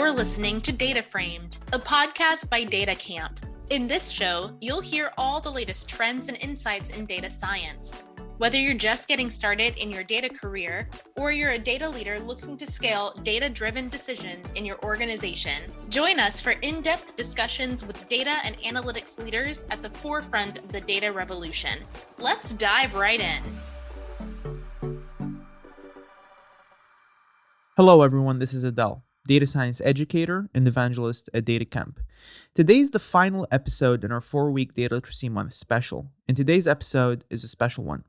You're listening to Data Framed, a podcast by Data Camp. In this show, you'll hear all the latest trends and insights in data science. Whether you're just getting started in your data career or you're a data leader looking to scale data-driven decisions in your organization, join us for in-depth discussions with data and analytics leaders at the forefront of the data revolution. Let's dive right in. Hello everyone, this is Adele, data science educator and evangelist at Data Camp. Today is the final episode in our 4-week Data Literacy Month special, and today's episode is a special one.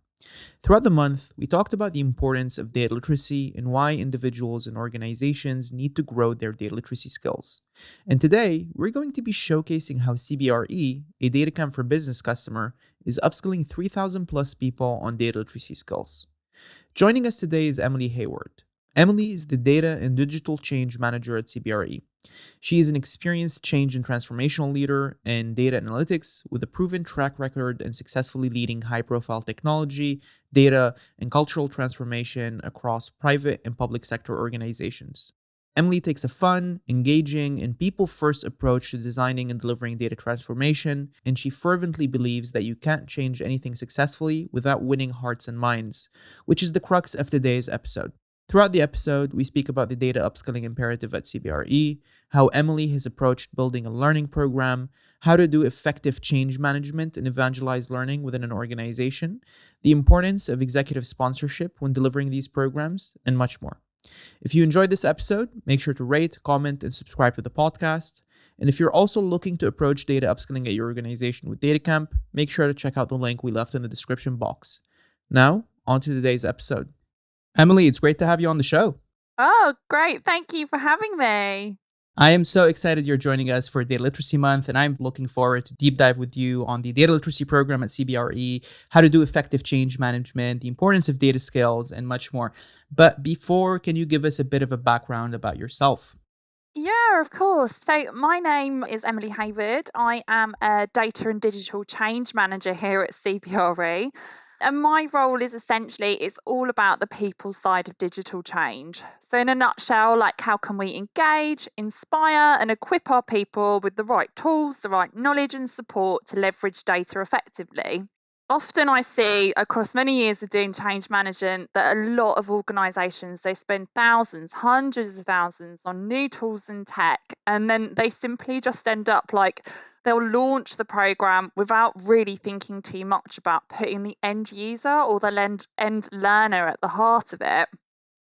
Throughout the month, we talked about the importance of data literacy and why individuals and organizations need to grow their data literacy skills. And today, we're going to be showcasing how Cbre, a Data Camp for Business customer, is upskilling 3,000 plus people on data literacy skills. Joining us today is Emily Hayward. Emily is the Data and Digital Change Manager at Cbre. She is an experienced change and transformational leader in data analytics with a proven track record in successfully leading high-profile technology, data, and cultural transformation across private and public sector organizations. Emily takes a fun, engaging, and people-first approach to designing and delivering data transformation, and she fervently believes that you can't change anything successfully without winning hearts and minds, which is the crux of today's episode. Throughout the episode, we speak about the data upskilling imperative at Cbre, how Emily has approached building a learning program, how to do effective change management and evangelize learning within an organization, the importance of executive sponsorship when delivering these programs, and much more. If you enjoyed this episode, make sure to rate, comment, and subscribe to the podcast. And if you're also looking to approach data upskilling at your organization with DataCamp, make sure to check out the link we left in the description box. Now, on to today's episode. Emily, it's great to have you on the show. Oh, great. Thank you for having me. I am so excited you're joining us for Data Literacy Month, and I'm looking forward to deep dive with you on the data literacy program at Cbre, how to do effective change management, the importance of data skills, and much more. But before, can you give us a bit of a background about yourself? Yeah, of course. So my name is Emily Hayward. I am a data and digital change manager here at Cbre. And my role is essentially, it's all about the people side of digital change. So in a nutshell, how can we engage, inspire and equip our people with the right tools, the right knowledge and support to leverage data effectively? Often I see across many years of doing change management that a lot of organisations, they spend thousands, hundreds of thousands on new tools and tech, and then they simply just end up they'll launch the program without really thinking too much about putting the end user or the end learner at the heart of it.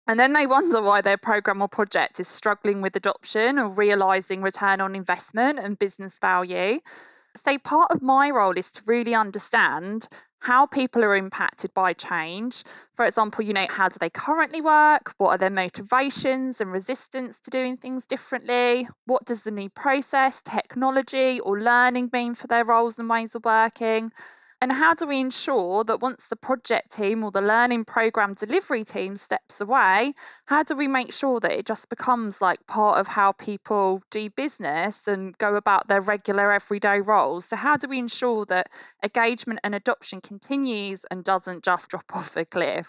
And then they wonder why their program or project is struggling with adoption or realising return on investment and business value. So part of my role is to really understand how people are impacted by change. For example, how do they currently work? What are their motivations and resistance to doing things differently? What does the new process, technology, or learning mean for their roles and ways of working? And how do we ensure that once the project team or the learning program delivery team steps away, how do we make sure that it just becomes part of how people do business and go about their regular everyday roles? So how do we ensure that engagement and adoption continues and doesn't just drop off a cliff?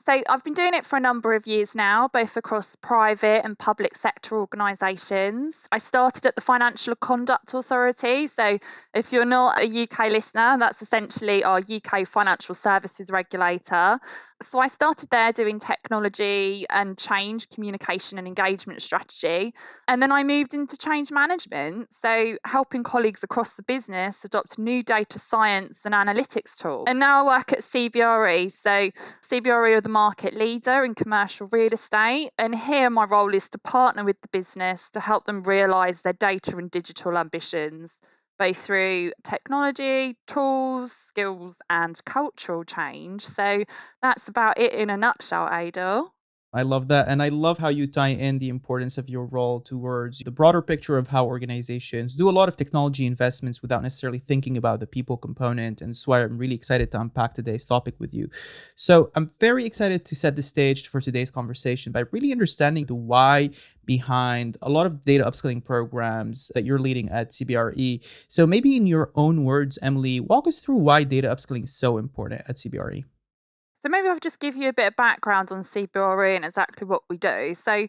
So I've been doing it for a number of years now, both across private and public sector organisations. I started at the Financial Conduct Authority. So if you're not a UK listener, that's essentially our UK financial services regulator. So I started there doing technology and change, communication and engagement strategy. And then I moved into change management, so helping colleagues across the business adopt new data science and analytics tools. And now I work at Cbre. So Cbre are the market leader in commercial real estate. And here my role is to partner with the business to help them realise their data and digital ambitions, both through technology, tools, skills, and cultural change. So that's about it in a nutshell, Adel. I love that. And I love how you tie in the importance of your role towards the broader picture of how organizations do a lot of technology investments without necessarily thinking about the people component. And that's why I'm really excited to unpack today's topic with you. So I'm very excited to set the stage for today's conversation by really understanding the why behind a lot of data upskilling programs that you're leading at Cbre. So maybe in your own words, Emily, walk us through why data upskilling is so important at Cbre. So maybe I'll just give you a bit of background on Cbre and exactly what we do. So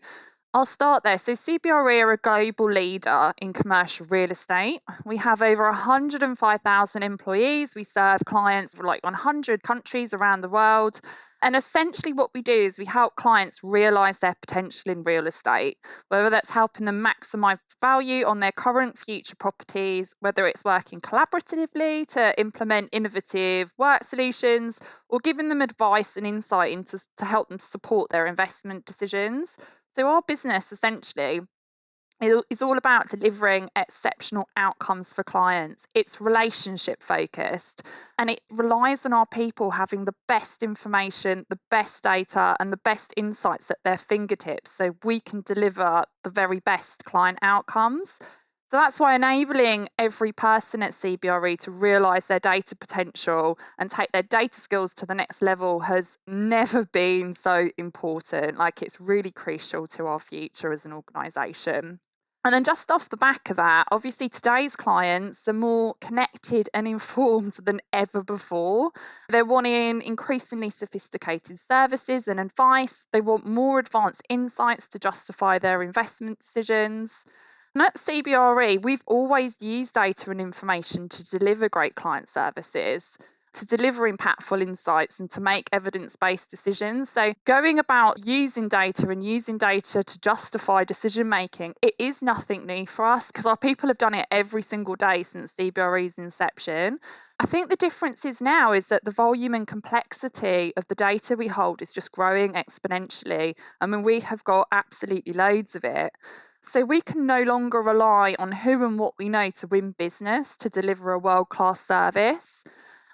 I'll start there. So CBRE are a global leader in commercial real estate. We have over 105,000 employees. We serve clients from like 100 countries around the world. And essentially what we do is we help clients realize their potential in real estate, whether that's helping them maximize value on their current future properties, whether it's working collaboratively to implement innovative work solutions, or giving them advice and insight into to help them support their investment decisions. So our business essentially is all about delivering exceptional outcomes for clients. It's relationship focused and it relies on our people having the best information, the best data, and the best insights at their fingertips so we can deliver the very best client outcomes. So that's why enabling every person at CBRE to realise their data potential and take their data skills to the next level has never been so important. Like, it's really crucial to our future as an organisation. And then just off the back of that, obviously today's clients are more connected and informed than ever before. They're wanting increasingly sophisticated services and advice. They want more advanced insights to justify their investment decisions. And at CBRE, we've always used data and information to deliver great client services, to deliver impactful insights, and to make evidence-based decisions. So going about using data and using data to justify decision making, it is nothing new for us because our people have done it every single day since CBRE's inception. I think the difference is now is that the volume and complexity of the data we hold is just growing exponentially. I mean, we have got absolutely loads of it. So we can no longer rely on who and what we know to win business to deliver a world-class service.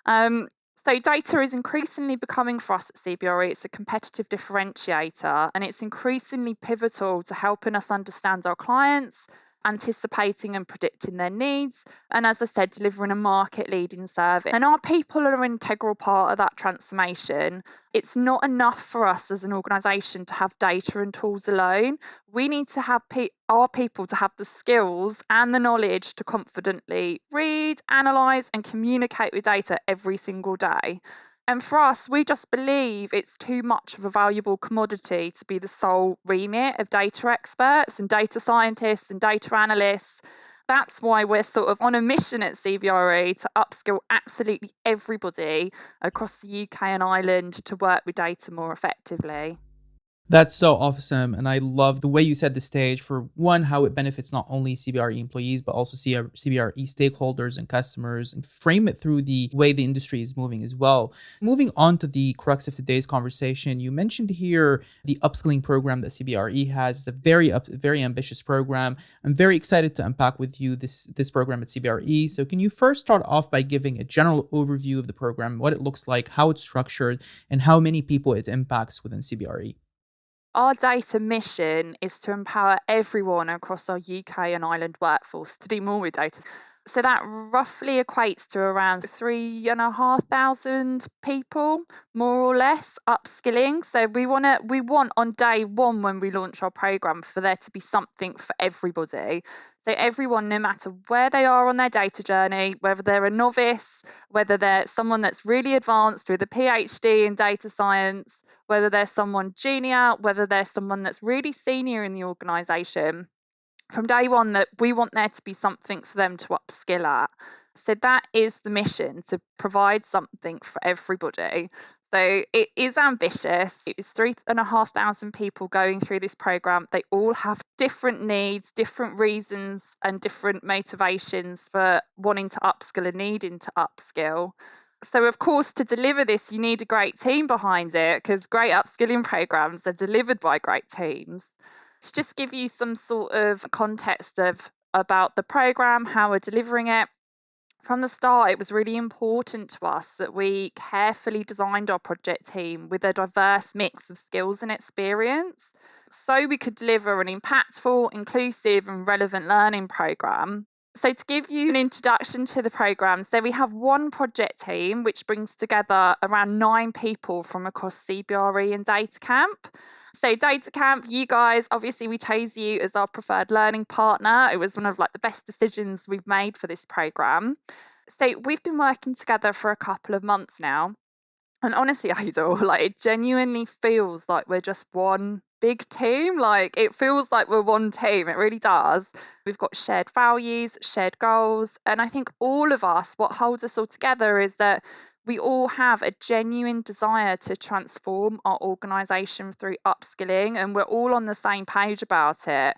Um, so data is increasingly becoming for us at CBRE, it's a competitive differentiator, and it's increasingly pivotal to helping us understand our clients, anticipating and predicting their needs, and as I said, delivering a market-leading service. And our people are an integral part of that transformation. It's not enough for us as an organisation to have data and tools alone. We need to have our people to have the skills and the knowledge to confidently read, analyse, and communicate with data every single day. And for us, we just believe it's too much of a valuable commodity to be the sole remit of data experts and data scientists and data analysts. That's why we're sort of on a mission at CBRE to upskill absolutely everybody across the UK and Ireland to work with data more effectively. That's so awesome. And I love the way you set the stage for one, how it benefits not only CBRE employees, but also CBRE stakeholders and customers, and frame it through the way the industry is moving as well. Moving on to the crux of today's conversation, you mentioned here the upskilling program that CBRE has. It's a very ambitious program. I'm very excited to unpack with you this program at CBRE. So can you first start off by giving a general overview of the program, what it looks like, how it's structured, and how many people it impacts within CBRE? Our data mission is to empower everyone across our UK and Ireland workforce to do more with data. So that roughly equates to around 3,500 people, more or less, upskilling. So we want on day one when we launch our program for there to be something for everybody. So everyone, no matter where they are on their data journey, whether they're a novice, whether they're someone that's really advanced with a PhD in data science, whether they're someone junior, whether they're someone that's really senior in the organisation, from day one that we want there to be something for them to upskill at. So that is the mission, to provide something for everybody. So it is ambitious. It is 3,500 people going through this program. They all have different needs, different reasons, and different motivations for wanting to upskill and needing to upskill. So, of course, to deliver this, you need a great team behind it because great upskilling programs are delivered by great teams. To just give you some sort of context about the program, how we're delivering it, from the start, it was really important to us that we carefully designed our project team with a diverse mix of skills and experience so we could deliver an impactful, inclusive, and relevant learning program. So to give you an introduction to the program, so we have one project team which brings together around 9 people from across CBRE and DataCamp. So DataCamp, you guys, obviously we chose you as our preferred learning partner. It was one of the best decisions we've made for this program. So we've been working together for a couple of months now. And honestly, Idol, like it genuinely feels like we're just one big team. Like it feels like we're one team. It really does. We've got shared values, shared goals. And I think all of us, what holds us all together is that we all have a genuine desire to transform our organisation through upskilling, and we're all on the same page about it.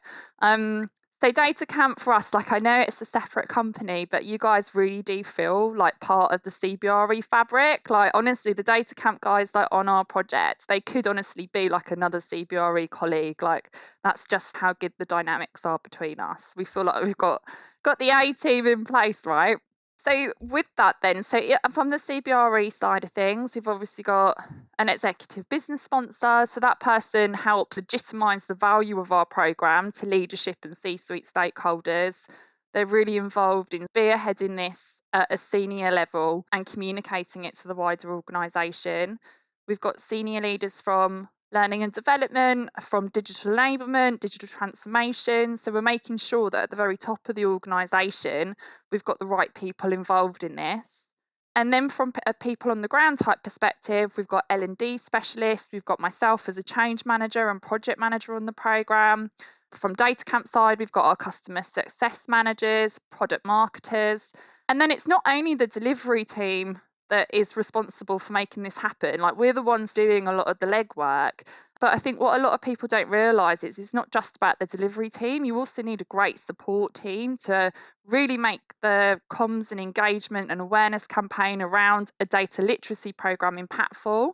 So Data Camp for us, like I know it's a separate company, but you guys really do feel like part of the CBRE fabric. Like honestly, the Data Camp guys like on our project, they could honestly be like another CBRE colleague. Like that's just how good the dynamics are between us. We feel like we've got the A team in place, right? So with that then, so from the CBRE side of things, we've obviously got an executive business sponsor. So that person helps legitimise the value of our programme to leadership and C-suite stakeholders. They're really involved in spearheading this at a senior level and communicating it to the wider organisation. We've got senior leaders from learning and development, from digital enablement, digital transformation. So we're making sure that at the very top of the organisation, we've got the right people involved in this. And then from a people on the ground type perspective, we've got L&D specialists, we've got myself as a change manager and project manager on the programme. From Data Camp side, we've got our customer success managers, product marketers. And then it's not only the delivery team that is responsible for making this happen. Like we're the ones doing a lot of the legwork. But I think what a lot of people don't realise is it's not just about the delivery team. You also need a great support team to really make the comms and engagement and awareness campaign around a data literacy programme impactful.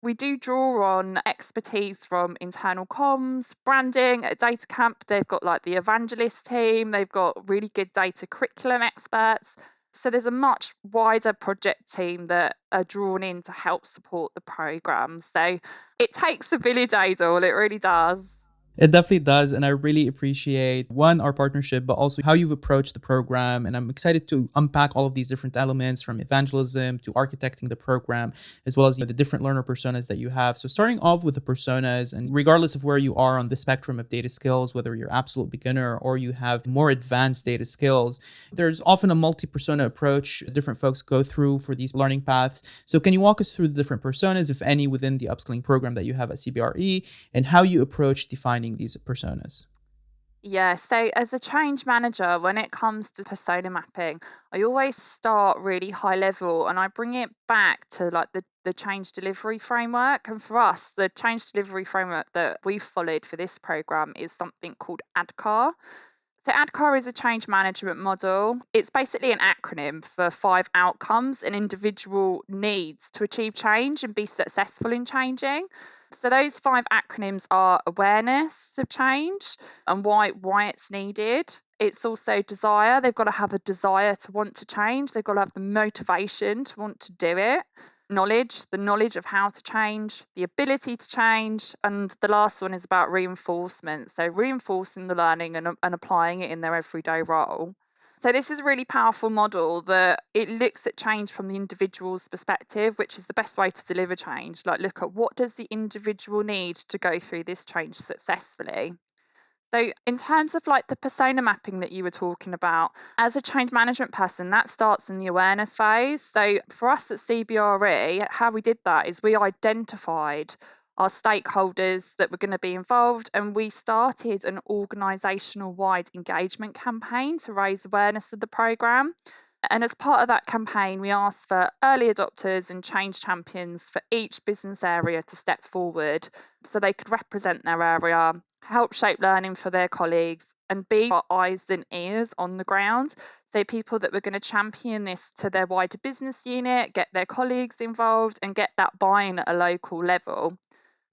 We do draw on expertise from internal comms, branding. At Data Camp, they've got like the evangelist team, they've got really good data curriculum experts. So there's a much wider project team that are drawn in to help support the programme. So it takes a village, Idol, it really does. It definitely does. And I really appreciate, one, our partnership, but also how you've approached the program. And I'm excited to unpack all of these different elements from evangelism to architecting the program, as well as the different learner personas that you have. So starting off with the personas, and regardless of where you are on the spectrum of data skills, whether you're absolute beginner or you have more advanced data skills, there's often a multi-persona approach different folks go through for these learning paths. So can you walk us through the different personas, if any, within the upskilling program that you have at CBRE, and how you approach defining these personas? Yeah, so as a change manager, when it comes to persona mapping, I always start really high level and I bring it back to like the change delivery framework. And for us, the change delivery framework that we've followed for this program is something called ADKAR. So ADKAR is a change management model. It's basically an acronym for 5 outcomes an individual needs to achieve change and be successful in changing. So those 5 acronyms are awareness of change and why it's needed. It's also desire. They've got to have a desire to want to change. They've got to have the motivation to want to do it. Knowledge, the knowledge of how to change, the ability to change, and the last one is about reinforcement. So reinforcing the learning and applying it in their everyday role. So this is a really powerful model that it looks at change from the individual's perspective, which is the best way to deliver change. Like look at what does the individual need to go through this change successfully. So in terms of like the persona mapping that you were talking about, as a change management person, that starts in the awareness phase. So for us at CBRE, how we did that is we identified our stakeholders that were going to be involved and we started an organisational wide engagement campaign to raise awareness of the programme. And as part of that campaign, we asked for early adopters and change champions for each business area to step forward so they could represent their area, help shape learning for their colleagues, and be our eyes and ears on the ground. So people that were going to champion this to their wider business unit, get their colleagues involved, and get that buy-in at a local level.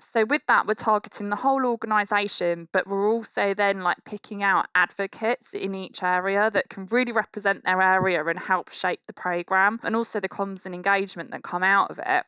So with that, we're targeting the whole organisation, but we're also then like picking out advocates in each area that can really represent their area and help shape the programme and also the comms and engagement that come out of it.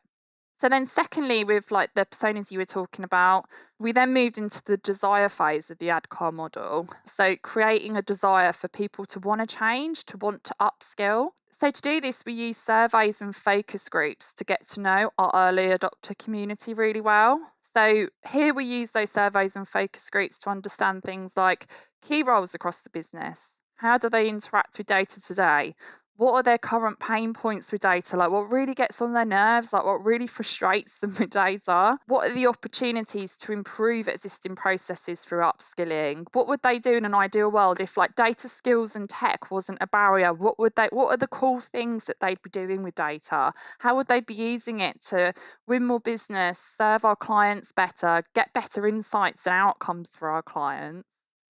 So then secondly, with like the personas you were talking about, we then moved into the desire phase of the ADKAR model. So creating a desire for people to want to change, to want to upskill. So to do this, we use surveys and focus groups to get to know our early adopter community really well. So here we use those surveys and focus groups to understand things like key roles across the business. How do they interact with data today? What are their current pain points with data? Like what really gets on their nerves? Like what really frustrates them with data? What are the opportunities to improve existing processes through upskilling? What would they do in an ideal world if like data skills and tech wasn't a barrier? What are the cool things that they'd be doing with data? How would they be using it to win more business, serve our clients better, get better insights and outcomes for our clients?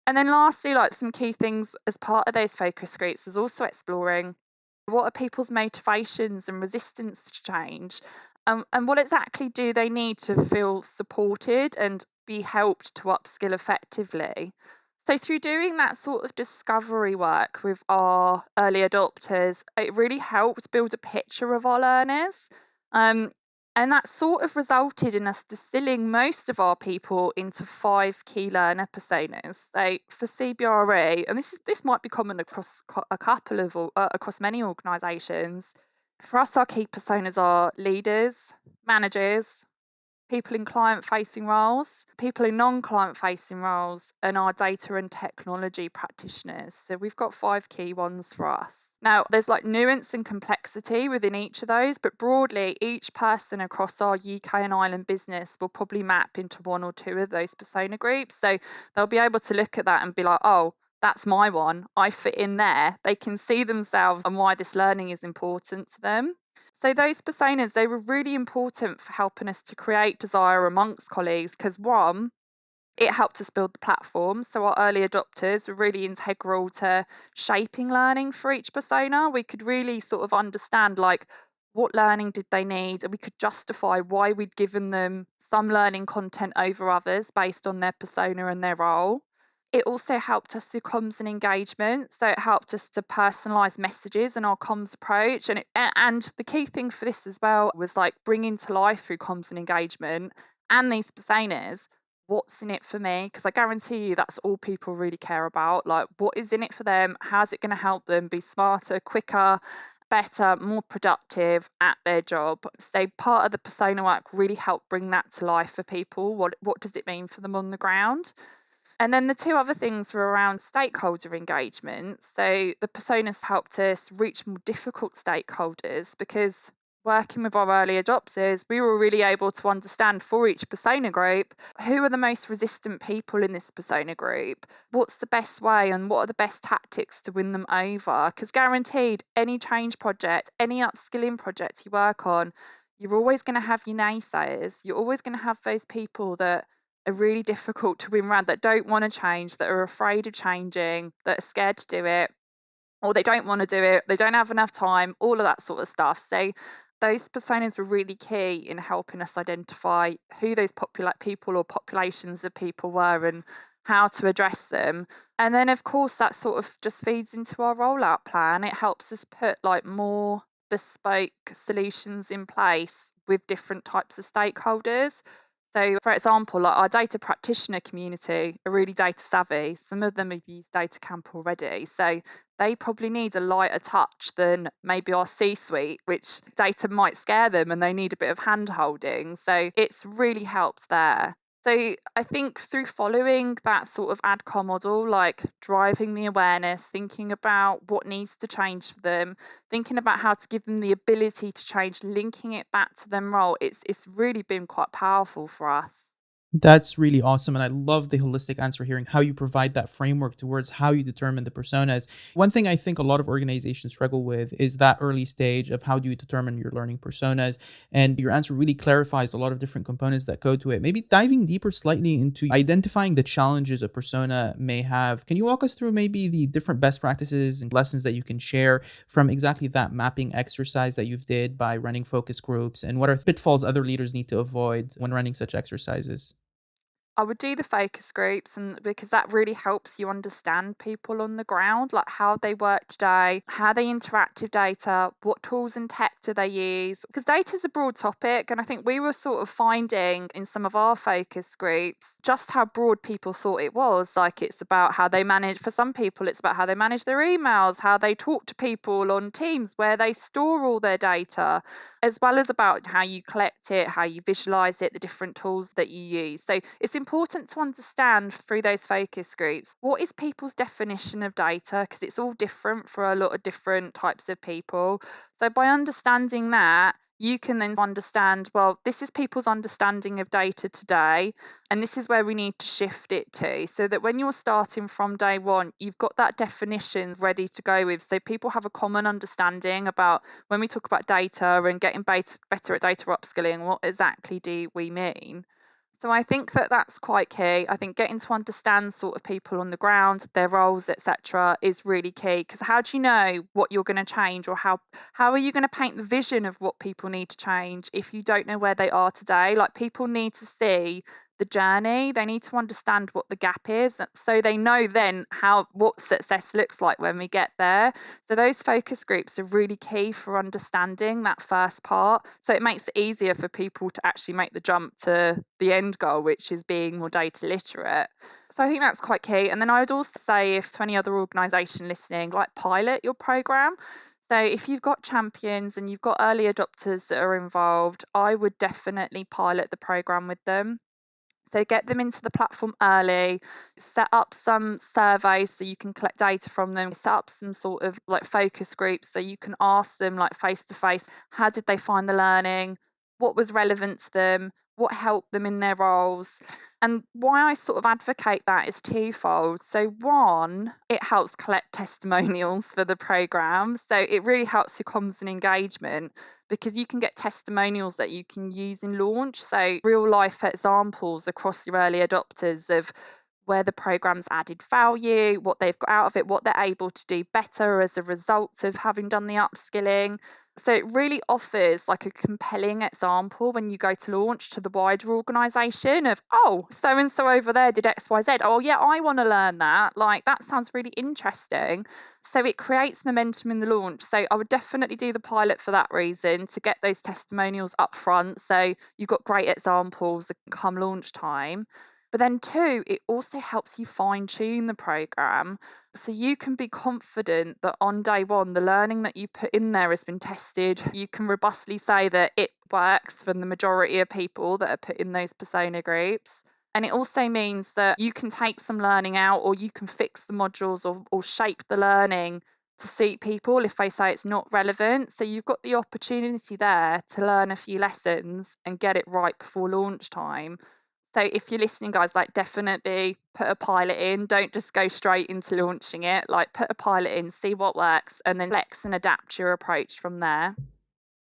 And then lastly, like some key things as part of those focus groups is also exploring what are people's motivations and resistance to change, and what exactly do they need to feel supported and be helped to upskill effectively. So through doing that sort of discovery work with our early adopters, it really helped build a picture of our learners. Um, and that sort of resulted in us distilling most of our people into 5 key learner personas. So for CBRE, and this might be common across a couple of across many organisations. For us, our key personas are leaders, managers, people in client-facing roles, people in non-client-facing roles, and our data and technology practitioners. So we've got 5 key ones for us. Now, there's like nuance and complexity within each of those, but broadly, each person across our UK and Ireland business will probably map into 1 or 2 of those persona groups. So they'll be able to look at that and be like, oh, that's my one. I fit in there. They can see themselves and why this learning is important to them. So those personas, they were really important for helping us to create desire amongst colleagues because one, it helped us build the platform. So our early adopters were really integral to shaping learning for each persona. We could really sort of understand like what learning did they need, and we could justify why we'd given them some learning content over others based on their persona and their role. It also helped us with comms and engagement. So it helped us to personalize messages and our comms approach. And the key thing for this as well was like bringing to life through comms and engagement and these personas, what's in it for me? Because I guarantee you that's all people really care about. Like what is in it for them? How's it going to help them be smarter, quicker, better, more productive at their job? So part of the persona work really helped bring that to life for people. What does it mean for them on the ground? And then the 2 other things were around stakeholder engagement. So the personas helped us reach more difficult stakeholders because working with our early adopters, we were really able to understand for each persona group who are the most resistant people in this persona group, what's the best way and what are the best tactics to win them over. Because guaranteed, any change project, any upskilling project you work on, you're always going to have your naysayers. You're always going to have those people that are really difficult to win around, that don't want to change, that are afraid of changing, that are scared to do it, or they don't want to do it, they don't have enough time, all of that sort of stuff. So those personas were really key in helping us identify who those people or populations of people were and how to address them. And then of course that sort of just feeds into our rollout plan. It helps us put like more bespoke solutions in place with different types of stakeholders. So, for example, like our data practitioner community are really data savvy. Some of them have used Data Camp already. So they probably need a lighter touch than maybe our C-suite, which data might scare them and they need a bit of hand holding. So it's really helped there. So I think through following that sort of ADCOM model, like driving the awareness, thinking about what needs to change for them, thinking about how to give them the ability to change, linking it back to them role, it's really been quite powerful for us. That's really awesome. And I love the holistic answer here and how you provide that framework towards how you determine the personas. One thing I think a lot of organizations struggle with is that early stage of how do you determine your learning personas. And your answer really clarifies a lot of different components that go to it. Maybe diving deeper slightly into identifying the challenges a persona may have. Can you walk us through maybe the different best practices and lessons that you can share from exactly that mapping exercise that you've did by running focus groups? And what are pitfalls other leaders need to avoid when running such exercises? I would do the focus groups, and because that really helps you understand people on the ground, like how they work today, how they interact with data, what tools and tech do they use. Because data is a broad topic, and I think we were sort of finding in some of our focus groups just how broad people thought it was. Like it's about how they manage, for some people, it's about how they manage their emails, how they talk to people on Teams, where they store all their data, as well as about how you collect it, how you visualize it, the different tools that you use. So it's important to understand through those focus groups what is people's definition of data, because it's all different for a lot of different types of people. So by understanding that, you can then understand, well, this is people's understanding of data today, and this is where we need to shift it to, so that when you're starting from day one, you've got that definition ready to go with. So people have a common understanding about when we talk about data and getting better at data upskilling, what exactly do we mean? So I think that that's quite key. I think getting to understand sort of people on the ground, their roles, etc., is really key, because how do you know what you're going to change, or how are you going to paint the vision of what people need to change if you don't know where they are today? Like, people need to see the journey. They need to understand what the gap is, so they know then what success looks like when we get there. So those focus groups are really key for understanding that first part. So it makes it easier for people to actually make the jump to the end goal, which is being more data literate. So I think that's quite key. And then I would also say, if to any other organisation listening, like, pilot your programme. So if you've got champions and you've got early adopters that are involved, I would definitely pilot the programme with them. So get them into the platform early, set up some surveys so you can collect data from them, set up some sort of like focus groups so you can ask them, like, face to face, how did they find the learning? What was relevant to them? What helped them in their roles? And why I sort of advocate that is twofold. So one, it helps collect testimonials for the programme. So it really helps with comms and engagement, because you can get testimonials that you can use in launch. So real life examples across your early adopters of where the program's added value, what they've got out of it, what they're able to do better as a result of having done the upskilling. So it really offers like a compelling example when you go to launch to the wider organisation of, oh, so and so over there did XYZ. Oh yeah, I want to learn that. Like, that sounds really interesting. So it creates momentum in the launch. So I would definitely do the pilot for that reason, to get those testimonials up front. So you've got great examples come launch time. But then two, it also helps you fine tune the program, so you can be confident that on day one, the learning that you put in there has been tested. You can robustly say that it works for the majority of people that are put in those persona groups. And it also means that you can take some learning out, or you can fix the modules, or shape the learning to suit people if they say it's not relevant. So you've got the opportunity there to learn a few lessons and get it right before launch time. So if you're listening, guys, like, definitely put a pilot in. Don't just go straight into launching it. Like, put a pilot in, see what works, and then flex and adapt your approach from there.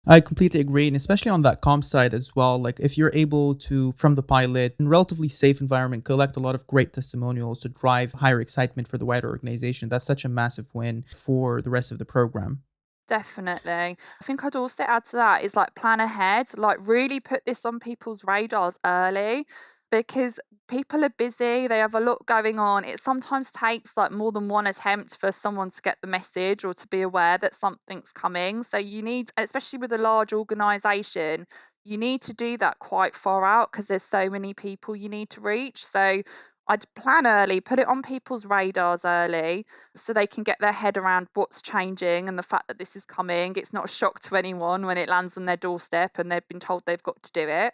I completely agree, and especially on that comms side as well. Like, if you're able to, from the pilot, in relatively safe environment, collect a lot of great testimonials to drive higher excitement for the wider organization, that's such a massive win for the rest of the program. Definitely. I think I'd also add to that is, like, plan ahead, like, really put this on people's radars early, because people are busy, they have a lot going on. It sometimes takes like more than one attempt for someone to get the message or to be aware that something's coming. So you need, especially with a large organization, you need to do that quite far out, because there's so many people you need to reach. So I'd plan early, put it on people's radars early, so they can get their head around what's changing and the fact that this is coming. It's not a shock to anyone when it lands on their doorstep and they've been told they've got to do it.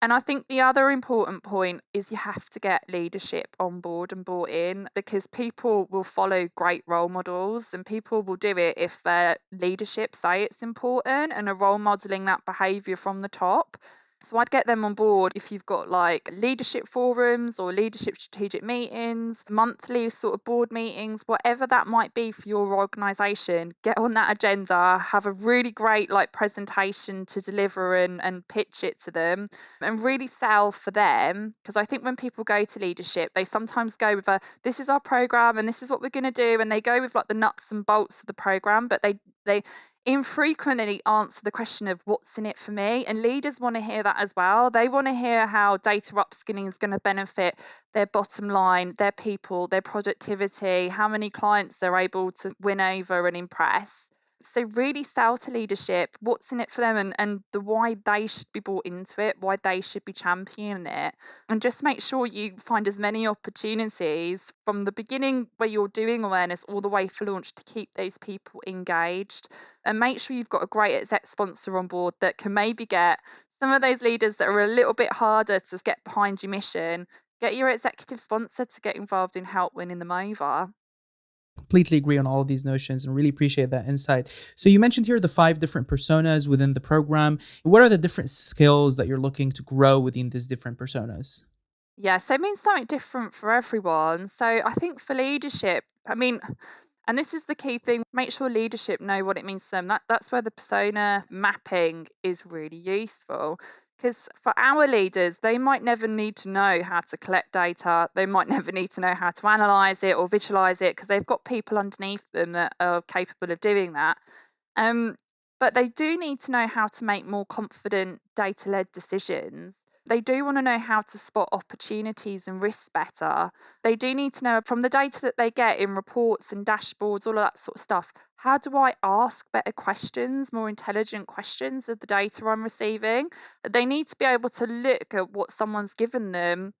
And I think the other important point is you have to get leadership on board and bought in, because people will follow great role models, and people will do it if their leadership say it's important and are role modeling that behaviour from the top. So I'd get them on board. If you've got like leadership forums or leadership strategic meetings, monthly sort of board meetings, whatever that might be for your organisation, get on that agenda, have a really great like presentation to deliver and pitch it to them, and really sell for them. Because I think when people go to leadership, they sometimes go with this is our program and this is what we're going to do, and they go with like the nuts and bolts of the program, but they infrequently answer the question of what's in it for me. And leaders want to hear that as well. They want to hear how data upskilling is going to benefit their bottom line, their people, their productivity, how many clients they're able to win over and impress. So really sell to leadership what's in it for them, and the why they should be brought into it, why they should be championing it. And just make sure you find as many opportunities from the beginning where you're doing awareness all the way for launch to keep those people engaged. And make sure you've got a great exec sponsor on board that can maybe get some of those leaders that are a little bit harder to get behind your mission, get your executive sponsor to get involved in help winning them over. Completely agree on all of these notions and really appreciate that insight. So you mentioned here the 5 different personas within the program. What are the different skills that you're looking to grow within these different personas? Yeah, so it means something different for everyone. So I think for leadership, and this is the key thing, make sure leadership know what it means to them. That's where the persona mapping is really useful. Because for our leaders, they might never need to know how to collect data. They might never need to know how to analyze it or visualize it because they've got people underneath them that are capable of doing that. Um, but they do need to know how to make more confident data-led decisions. They do want to know how to spot opportunities and risks better. They do need to know from the data that they get in reports and dashboards, all of that sort of stuff. How do I ask better questions, more intelligent questions of the data I'm receiving? They need to be able to look at what someone's given them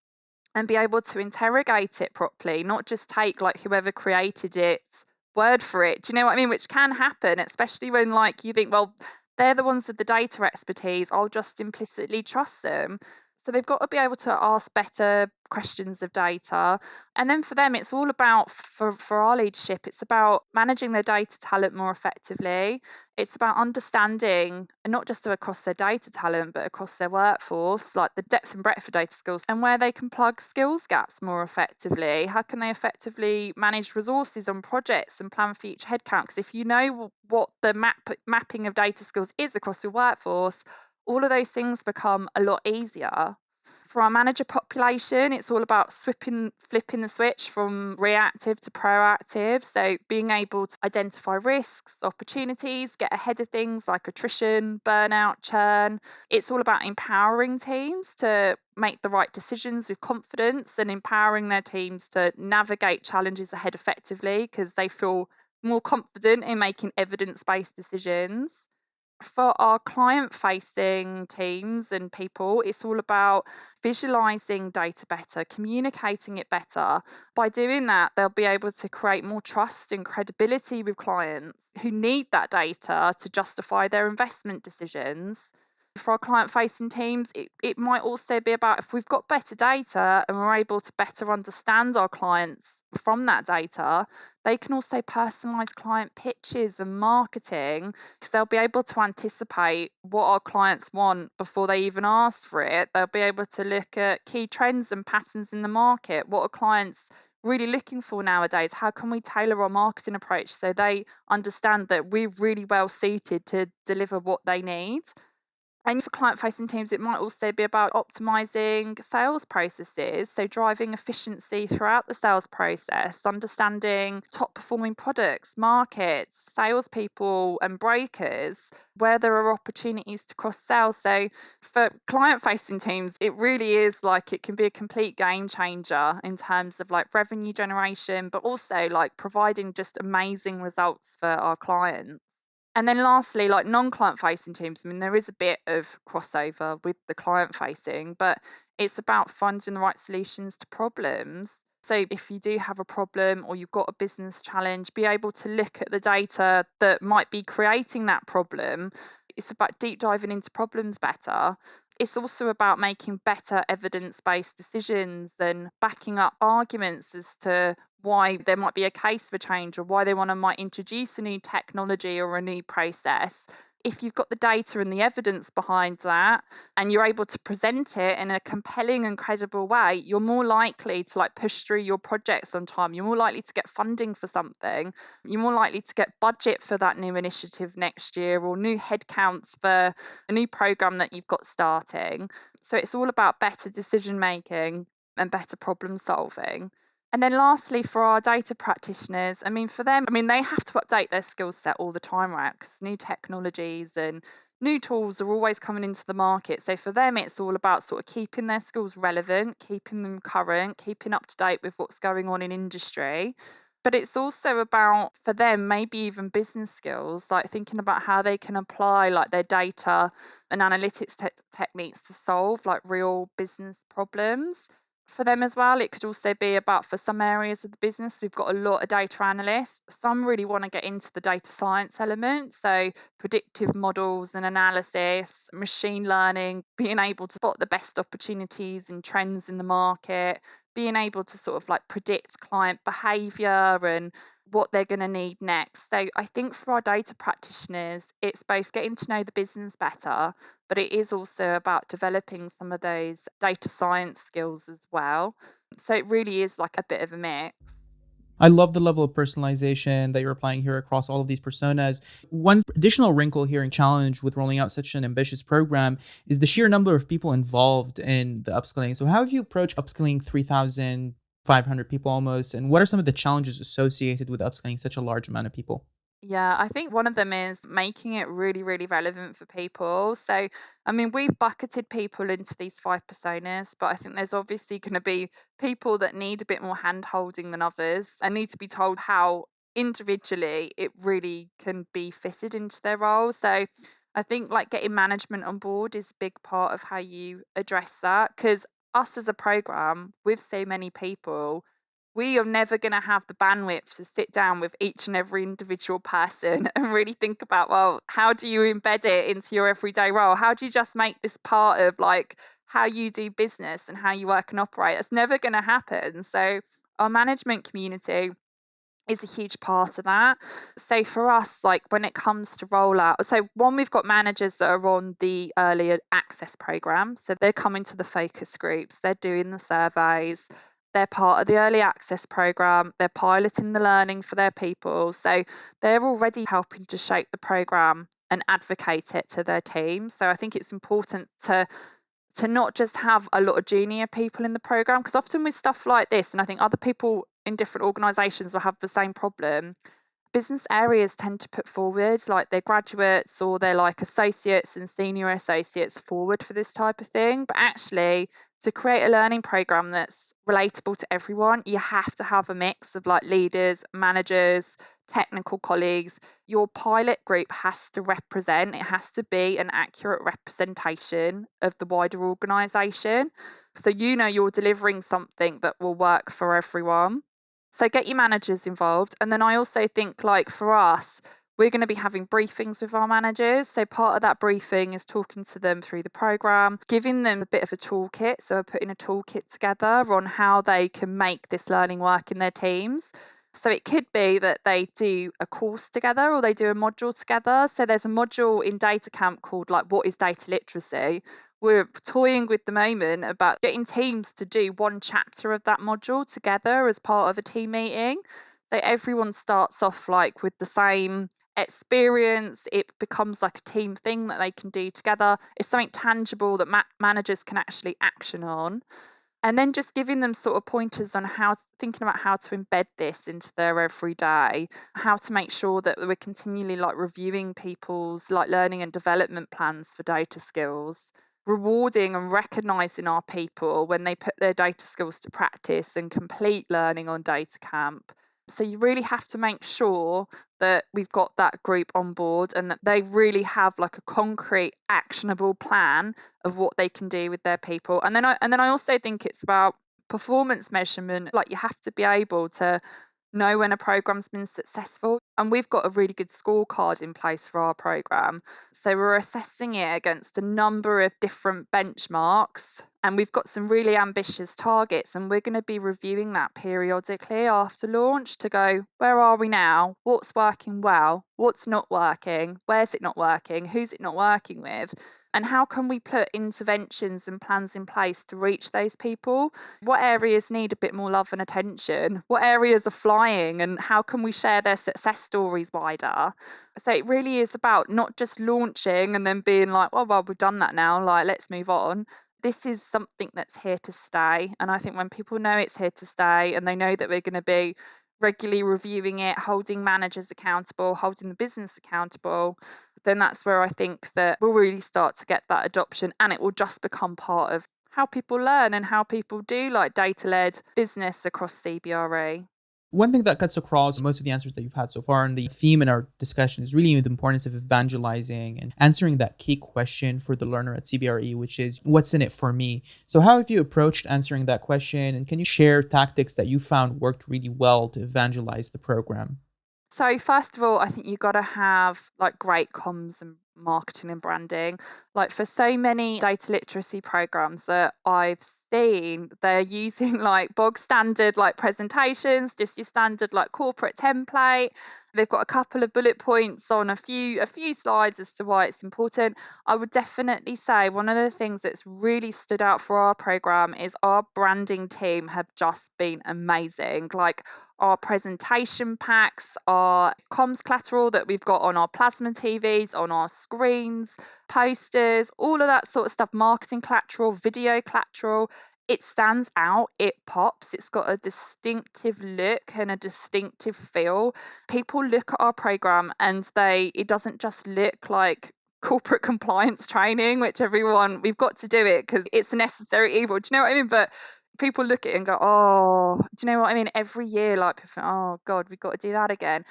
and be able to interrogate it properly, not just take like whoever created it's word for it. Do you know what I mean? Which can happen, especially when like you think, well, they're the ones with the data expertise. I'll just implicitly trust them. So they've got to be able to ask better questions of data. And then for them, it's all about for our leadership, it's about managing their data talent more effectively. It's about understanding, and not just across their data talent, but across their workforce, like the depth and breadth of data skills and where they can plug skills gaps more effectively. How can they effectively manage resources on projects and plan for each headcount? Because if you know what the mapping of data skills is across your workforce, all of those things become a lot easier. For our manager population, it's all about flipping the switch from reactive to proactive. So being able to identify risks, opportunities, get ahead of things like attrition, burnout, churn. It's all about empowering teams to make the right decisions with confidence and empowering their teams to navigate challenges ahead effectively because they feel more confident in making evidence-based decisions. For our client facing teams and people, it's all about visualizing data better, communicating it better. By doing that, they'll be able to create more trust and credibility with clients who need that data to justify their investment decisions. For our client facing teams, it might also be about if we've got better data and we're able to better understand our clients from that data, they can also personalize client pitches and marketing because they'll be able to anticipate what our clients want before they even ask for it. They'll be able to look at key trends and patterns in the market. What are clients really looking for nowadays? How can we tailor our marketing approach so they understand that we're really well suited to deliver what they need? And for client facing teams, it might also be about optimizing sales processes. So, driving efficiency throughout the sales process, understanding top performing products, markets, salespeople, and brokers, where there are opportunities to cross sell. So, for client facing teams, it really is like it can be a complete game changer in terms of like revenue generation, but also like providing just amazing results for our clients. And then lastly, like non-client facing teams, there is a bit of crossover with the client facing, but it's about finding the right solutions to problems. So if you do have a problem or you've got a business challenge, be able to look at the data that might be creating that problem. It's about deep diving into problems better. It's also about making better evidence-based decisions and backing up arguments as to why there might be a case for change or why they might introduce a new technology or a new process. If you've got the data and the evidence behind that and you're able to present it in a compelling and credible way, you're more likely to like push through your projects on time. You're more likely to get funding for something. You're more likely to get budget for that new initiative next year or new headcounts for a new program that you've got starting. So it's all about better decision making and better problem solving. And then lastly, for our data practitioners, for them, they have to update their skill set all the time, right? Because new technologies and new tools are always coming into the market. So for them, it's all about sort of keeping their skills relevant, keeping them current, keeping up to date with what's going on in industry. But it's also about, for them, maybe even business skills, like thinking about how they can apply like their data and analytics techniques to solve like real business problems. for them as well. It could also be about, for some areas of the business, we've got a lot of data analysts. Some really want to get into the data science element, so predictive models and analysis, machine learning, being able to spot the best opportunities and trends in the market, being able to sort of like predict client behavior and what they're going to need next. So I think for our data practitioners, it's both getting to know the business better, but it is also about developing some of those data science skills as well. So it really is like a bit of a mix. I love the level of personalization that you're applying here across all of these personas. One additional wrinkle here and challenge with rolling out such an ambitious program is the sheer number of people involved in the upskilling. So, how have you approached upskilling 3,500 people almost? And what are some of the challenges associated with upskilling such a large amount of people? Yeah, I think one of them is making it really, really relevant for people. So, I mean, we've bucketed people into these 5 personas, but I think there's obviously going to be people that need a bit more hand holding than others and need to be told how individually it really can be fitted into their role. So, I think like getting management on board is a big part of how you address that, because us as a program with so many people, we are never going to have the bandwidth to sit down with each and every individual person and really think about, well, how do you embed it into your everyday role? How do you just make this part of like how you do business and how you work and operate? It's never going to happen. So our management community is a huge part of that. So for us, like when it comes to rollout, so one, we've got managers that are on the early access program. So they're coming to the focus groups, they're doing the surveys, they're part of the early access program, they're piloting the learning for their people. So they're already helping to shape the program and advocate it to their team. So I think it's important to not just have a lot of junior people in the program, because often with stuff like this, and I think other people in different organizations will have the same problem, business areas tend to put forward like their graduates or their like associates and senior associates forward for this type of thing. But actually, to create a learning program that's relatable to everyone, you have to have a mix of like leaders, managers, technical colleagues. Your pilot group has to represent, it has to be an accurate representation of the wider organization. So you know you're delivering something that will work for everyone. So get your managers involved. And then I also think like for us, we're going to be having briefings with our managers. So part of that briefing is talking to them through the program, giving them a bit of a toolkit. So we're putting a toolkit together on how they can make this learning work in their teams. So it could be that they do a course together or they do a module together. So there's a module in Data Camp called like what is data literacy. We're toying with the moment about getting teams to do one chapter of that module together as part of a team meeting. So everyone starts off like with the same experience. It becomes like a team thing that they can do together. It's something tangible that managers can actually action on. And then just giving them sort of pointers on how, thinking about how to embed this into their everyday, how to make sure that we're continually like reviewing people's like learning and development plans for data skills, rewarding and recognizing our people when they put their data skills to practice and complete learning on Data Camp. So you really have to make sure that we've got that group on board and that they really have like a concrete, actionable plan of what they can do with their people. And then I also think it's about performance measurement. Like you have to be able to know when a program's been successful. And we've got a really good scorecard in place for our program. So we're assessing it against a number of different benchmarks. And we've got some really ambitious targets. And we're going to be reviewing that periodically after launch to go, where are we now? What's working well? What's not working? Where's it not working? Who's it not working with? And how can we put interventions and plans in place to reach those people? What areas need a bit more love and attention? What areas are flying? And how can we share their success stories wider? So it really is about not just launching and then being like, oh, well, we've done that now, like, let's move on. This is something that's here to stay. And I think when people know it's here to stay and they know that we're going to be regularly reviewing it, holding managers accountable, holding the business accountable, then that's where I think that we'll really start to get that adoption, and it will just become part of how people learn and how people do like data-led business across CBRE. One thing that cuts across most of the answers that you've had so far, and the theme in our discussion, is really the importance of evangelizing and answering that key question for the learner at CBRE, which is, what's in it for me? So how have you approached answering that question? And can you share tactics that you found worked really well to evangelize the program? So first of all, I think you've got to have like great comms and marketing and branding. Like for so many data literacy programs that I've seen, they're using like bog standard like presentations, just your standard like corporate template. They've got a couple of bullet points on a few slides as to why it's important. I would definitely say one of the things that's really stood out for our program is our branding team have just been amazing. Like our presentation packs, our comms collateral that we've got on our plasma TVs, on our screens, posters, all of that sort of stuff, marketing collateral, video collateral. It stands out, it pops, it's got a distinctive look and a distinctive feel. People look at our program and it doesn't just look like corporate compliance training, which we've got to do it because it's a necessary evil. Do you know what I mean? But people look at it and go, oh, do you know what I mean? Every year, like, people think, oh God, we've got to do that again.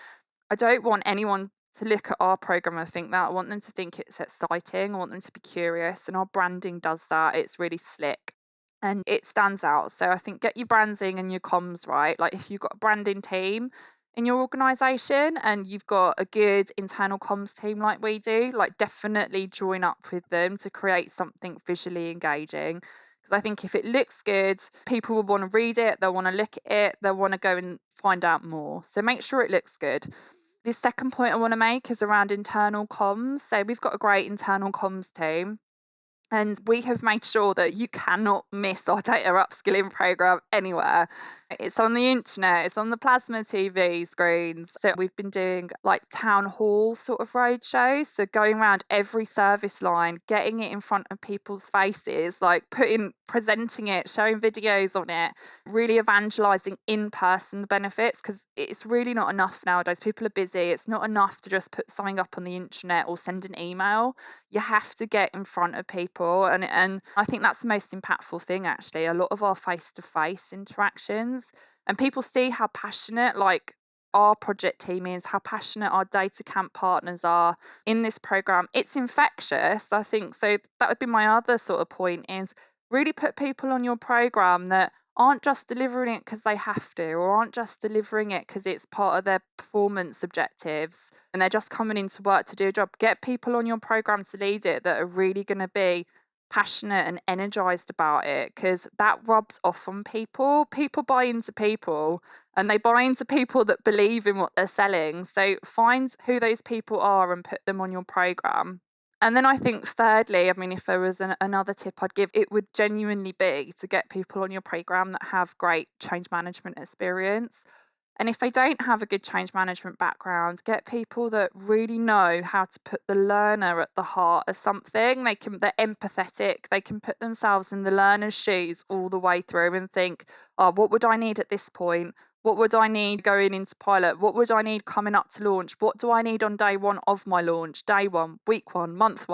I don't want anyone to look at our program and think that. I want them to think it's exciting. I want them to be curious. And our branding does that. It's really slick and it stands out. So I think get your branding and your comms right. Like if you've got a branding team in your organization and you've got a good internal comms team like we do, like definitely join up with them to create something visually engaging. Because I think if it looks good, people will want to read it, they'll want to look at it, they'll want to go and find out more. So make sure it looks good. The second point I want to make is around internal comms. So we've got a great internal comms team. And we have made sure that you cannot miss our data upskilling program anywhere. It's on the internet, it's on the plasma TV screens. So we've been doing like town hall sort of road shows. So going around every service line, getting it in front of people's faces, like presenting it, showing videos on it, really evangelizing in person the benefits, because it's really not enough nowadays. People are busy. It's not enough to just put something up on the internet or send an email. You have to get in front of people, and I think that's the most impactful thing actually. A lot of our face-to-face interactions, and people see how passionate like our project team is, how passionate our data camp partners are in this program. It's infectious, I think. So that would be my other sort of point, is really put people on your program that aren't just delivering it because they have to, or aren't just delivering it because it's part of their performance objectives and they're just coming into work to do a job. Get people on your program to lead it that are really going to be passionate and energized about it, because that rubs off on people. People buy into people, and they buy into people that believe in what they're selling. So find who those people are and put them on your program. And then I think thirdly, I mean, if there was another tip I'd give, it would genuinely be to get people on your program that have great change management experience. And if they don't have a good change management background, get people that really know how to put the learner at the heart of something. They're empathetic. They can put themselves in the learner's shoes all the way through and think, oh, what would I need at this point? What would I need going into pilot? What would I need coming up to launch? What do I need on day one of my launch? Day one, week one, month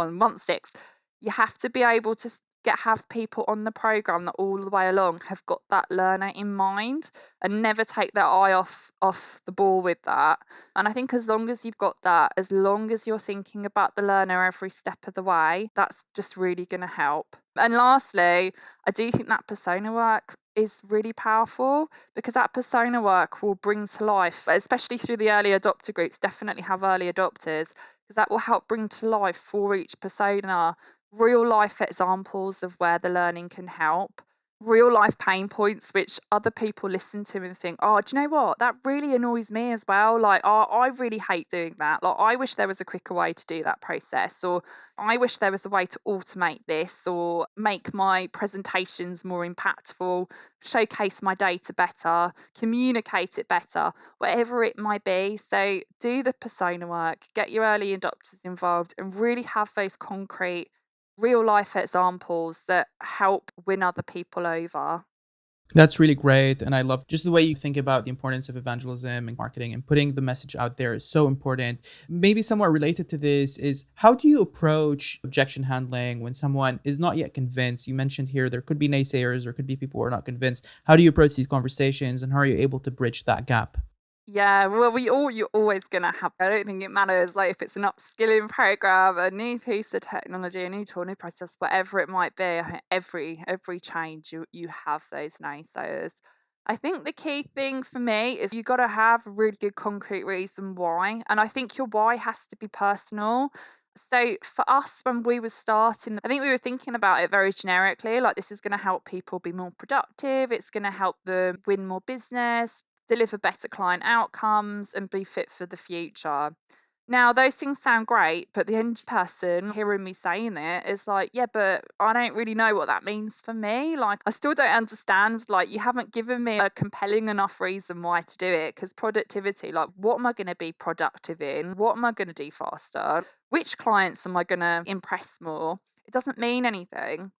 six. You have to be able to have people on the program that all the way along have got that learner in mind and never take their eye off the ball with that. And I think as long as you've got that, as long as you're thinking about the learner every step of the way, that's just really going to help. And lastly, I do think that persona work is really powerful, because that persona work will bring to life, especially through the early adopter groups. Definitely have early adopters, because that will help bring to life for each persona real life examples of where the learning can help, real life pain points which other people listen to and think, oh, do you know what, that really annoys me as well. Like, oh, I really hate doing that. Like, I wish there was a quicker way to do that process, or I wish there was a way to automate this, or make my presentations more impactful, showcase my data better, communicate it better, whatever it might be. So do the persona work, get your early adopters involved, and really have those concrete real life examples that help win other people over. That's really great. And I love just the way you think about the importance of evangelism and marketing and putting the message out there is so important. Maybe somewhat related to this is how do you approach objection handling when someone is not yet convinced? You mentioned here there could be naysayers, there could be people who are not convinced. How do you approach these conversations and how are you able to bridge that gap? Yeah, well, you're always gonna have. I don't think it matters, like if it's an upskilling program, a new piece of technology, a new tool, new process, whatever it might be. I think every change you have those naysayers. I think the key thing for me is you got to have a really good concrete reason why, and I think your why has to be personal. So for us, when we were starting, I think we were thinking about it very generically, like this is going to help people be more productive, it's going to help them win more business, deliver better client outcomes, and be fit for the future. Now, those things sound great, but the end person hearing me saying it is like, yeah, but I don't really know what that means for me. Like, I still don't understand. Like, you haven't given me a compelling enough reason why to do it. Because productivity, like, what am I going to be productive in? What am I going to do faster? Which clients am I going to impress more? It doesn't mean anything.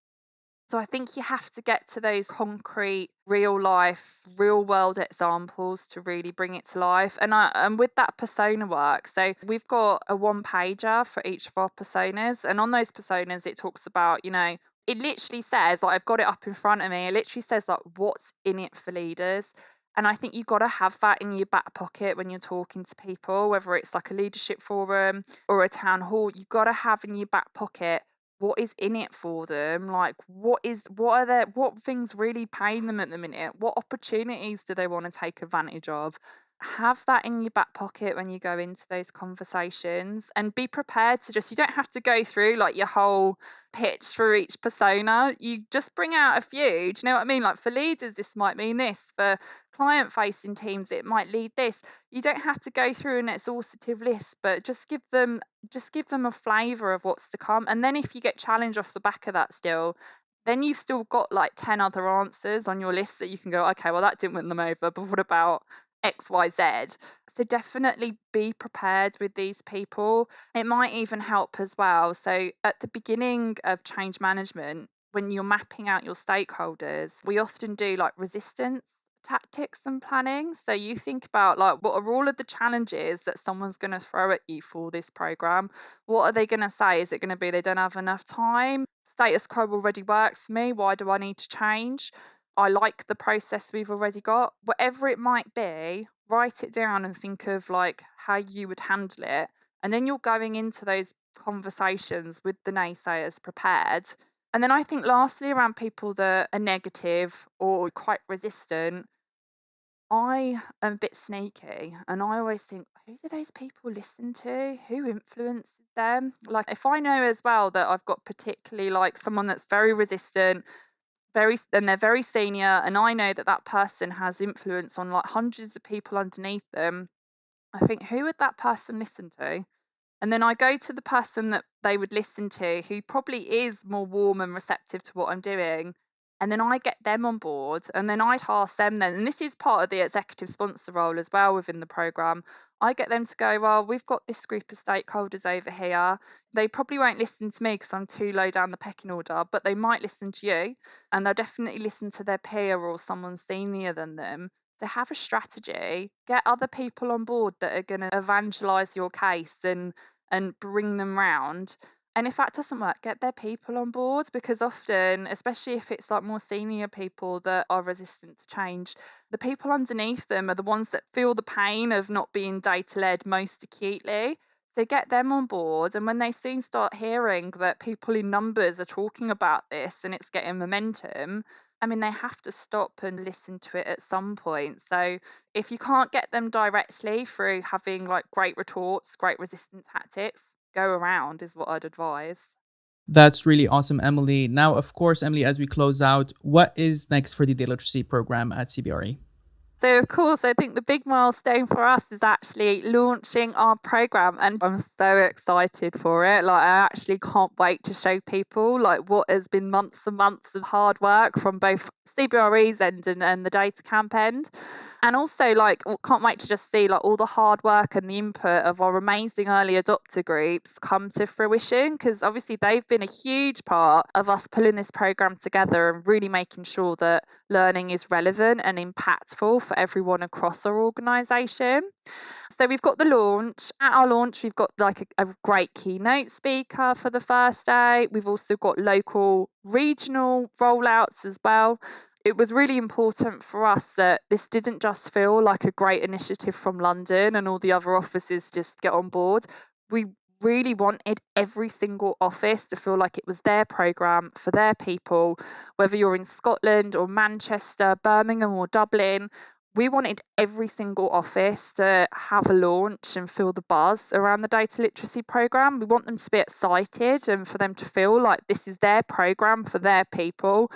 So I think you have to get to those concrete, real life, real world examples to really bring it to life. And with that persona work, so we've got a one pager for each of our personas, and on those personas it talks about, it literally says, like I've got it up in front of me, it literally says like what's in it for leaders. And I think you've got to have that in your back pocket when you're talking to people, whether it's like a leadership forum or a town hall, you've got to have in your back pocket what is in it for them, like what things really pain them at the minute, what opportunities do they want to take advantage of. Have that in your back pocket when you go into those conversations, and be prepared to just, you don't have to go through like your whole pitch for each persona, you just bring out a few. Do you know what I mean? Like for leaders this might mean this, for client facing teams it might lead this. You don't have to go through an exhaustive list, but just give them a flavour of what's to come. And then if you get challenged off the back of that still, then you've still got like 10 other answers on your list that you can go, okay, well, that didn't win them over, but what about XYZ? So definitely be prepared with these people. It might even help as well. So at the beginning of change management, when you're mapping out your stakeholders, we often do like resistance tactics and planning. So you think about like what are all of the challenges that someone's going to throw at you for this program? What are they going to say? Is it going to be they don't have enough time? Status quo already works for me. Why do I need to change? I like the process we've already got. Whatever it might be, write it down and think of like how you would handle it. And then you're going into those conversations with the naysayers prepared. And then I think lastly, around people that are negative or quite resistant, I am a bit sneaky and I always think, who do those people listen to? Who influences them? Like, if I know as well that I've got particularly like someone that's very resistant, and they're very senior, and I know that that person has influence on like hundreds of people underneath them, I think, who would that person listen to? And then I go to the person that they would listen to, who probably is more warm and receptive to what I'm doing. And then I get them on board, and then I task them then. And this is part of the executive sponsor role as well within the program. I get them to go, well, we've got this group of stakeholders over here. They probably won't listen to me because I'm too low down the pecking order, but they might listen to you, and they'll definitely listen to their peer or someone senior than them. To have a strategy, get other people on board that are going to evangelize your case and bring them round. And if that doesn't work, get their people on board, because often, especially if it's like more senior people that are resistant to change, the people underneath them are the ones that feel the pain of not being data led most acutely. So get them on board. And when they soon start hearing that people in numbers are talking about this and it's getting momentum, I mean, they have to stop and listen to it at some point. So if you can't get them directly through having like great retorts, great resistance tactics, go around is what I'd advise. That's really awesome, Emily. Now, of course, Emily, as we close out, what is next for the data literacy program at Cbre? So, of course, I think the big milestone for us is actually launching our program, and I'm so excited for it. Like, I actually can't wait to show people like what has been months and months of hard work from both CBRE's end and the data camp end. And also, like, can't wait to just see like all the hard work and the input of our amazing early adopter groups come to fruition, because obviously they've been a huge part of us pulling this program together and really making sure that learning is relevant and impactful for everyone across our organisation. So we've got the launch. At our launch, we've got like a great keynote speaker for the first day. We've also got local regional rollouts as well. It was really important for us that this didn't just feel like a great initiative from London and all the other offices just get on board. We really wanted every single office to feel like it was their programme for their people, whether you're in Scotland or Manchester, Birmingham or Dublin. We wanted every single office to have a launch and feel the buzz around the data literacy programme. We want them to be excited and for them to feel like this is their programme for their people.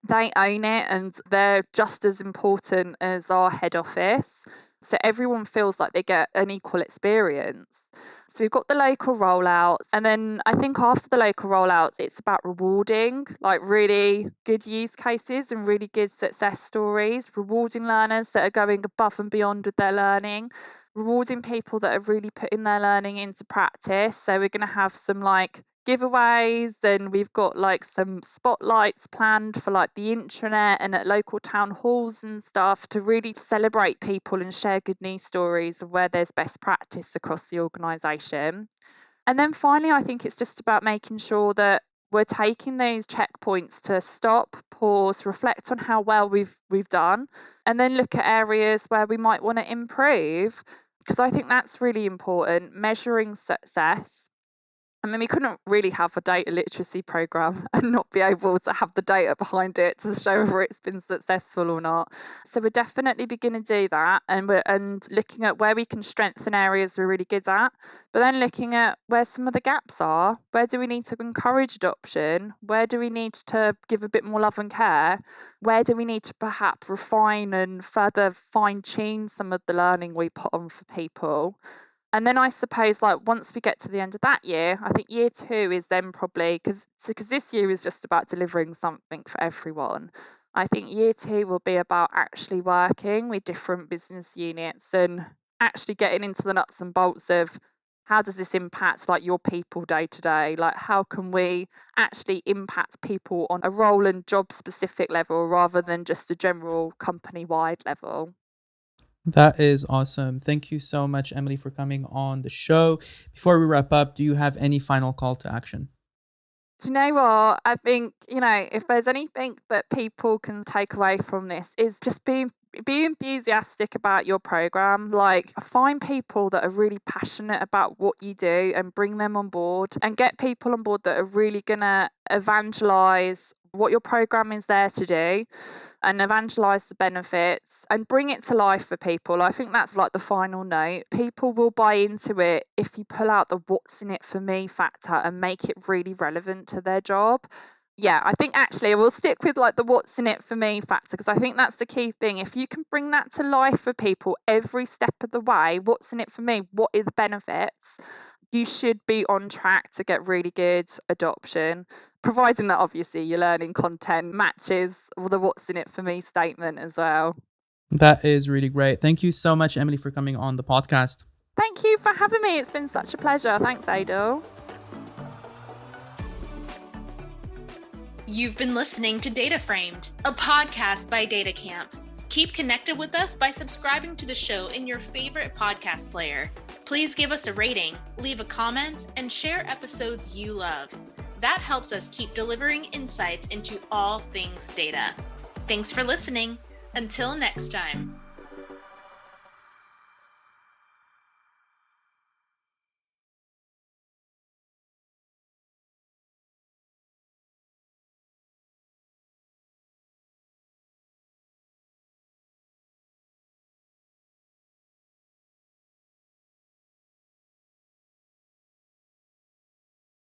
They own it and they're just as important as our head office. So everyone feels like they get an equal experience. So we've got the local rollouts, and then I think after the local rollouts, it's about rewarding like really good use cases and really good success stories, rewarding learners that are going above and beyond with their learning, rewarding people that are really putting their learning into practice. So we're going to have some like giveaways, and we've got like some spotlights planned for like the intranet and at local town halls and stuff to really celebrate people and share good news stories of where there's best practice across the organisation. And then finally, I think it's just about making sure that we're taking those checkpoints to stop, pause, reflect on how well we've done, and then look at areas where we might want to improve, because I think that's really important, measuring success. I mean, we couldn't really have a data literacy program and not be able to have the data behind it to show whether it's been successful or not. So we're definitely beginning to do that, and looking at where we can strengthen areas we're really good at, but then looking at where some of the gaps are. Where do we need to encourage adoption? Where do we need to give a bit more love and care? Where do we need to perhaps refine and further fine-tune some of the learning we put on for people? And then I suppose, like, once we get to the end of that year, I think year 2 is then probably, because this year is just about delivering something for everyone. I think year 2 will be about actually working with different business units and actually getting into the nuts and bolts of how does this impact like your people day to day? Like, how can we actually impact people on a role and job specific level rather than just a general company wide level? That is awesome. Thank you so much, Emily, for coming on the show. Before we wrap up, do you have any final call to action? Do you know what? I think, if there's anything that people can take away from this is just be enthusiastic about your program. Like, find people that are really passionate about what you do and bring them on board, and get people on board that are really going to evangelize what your program is there to do and evangelize the benefits and bring it to life for people. I think that's like the final note. People will buy into it if you pull out the what's in it for me factor and make it really relevant to their job. Yeah, I think actually we'll stick with like the what's in it for me factor, because I think that's the key thing. If you can bring that to life for people every step of the way, what's in it for me, what are the benefits, you should be on track to get really good adoption, providing that obviously your learning content matches the what's in it for me statement as well. That is really great. Thank you so much, Emily, for coming on the podcast. Thank you for having me. It's been such a pleasure. Thanks, Adel. You've been listening to Data Framed, a podcast by Data Camp. Keep connected with us by subscribing to the show in your favorite podcast player. Please give us a rating, leave a comment, and share episodes you love. That helps us keep delivering insights into all things data. Thanks for listening. Until next time.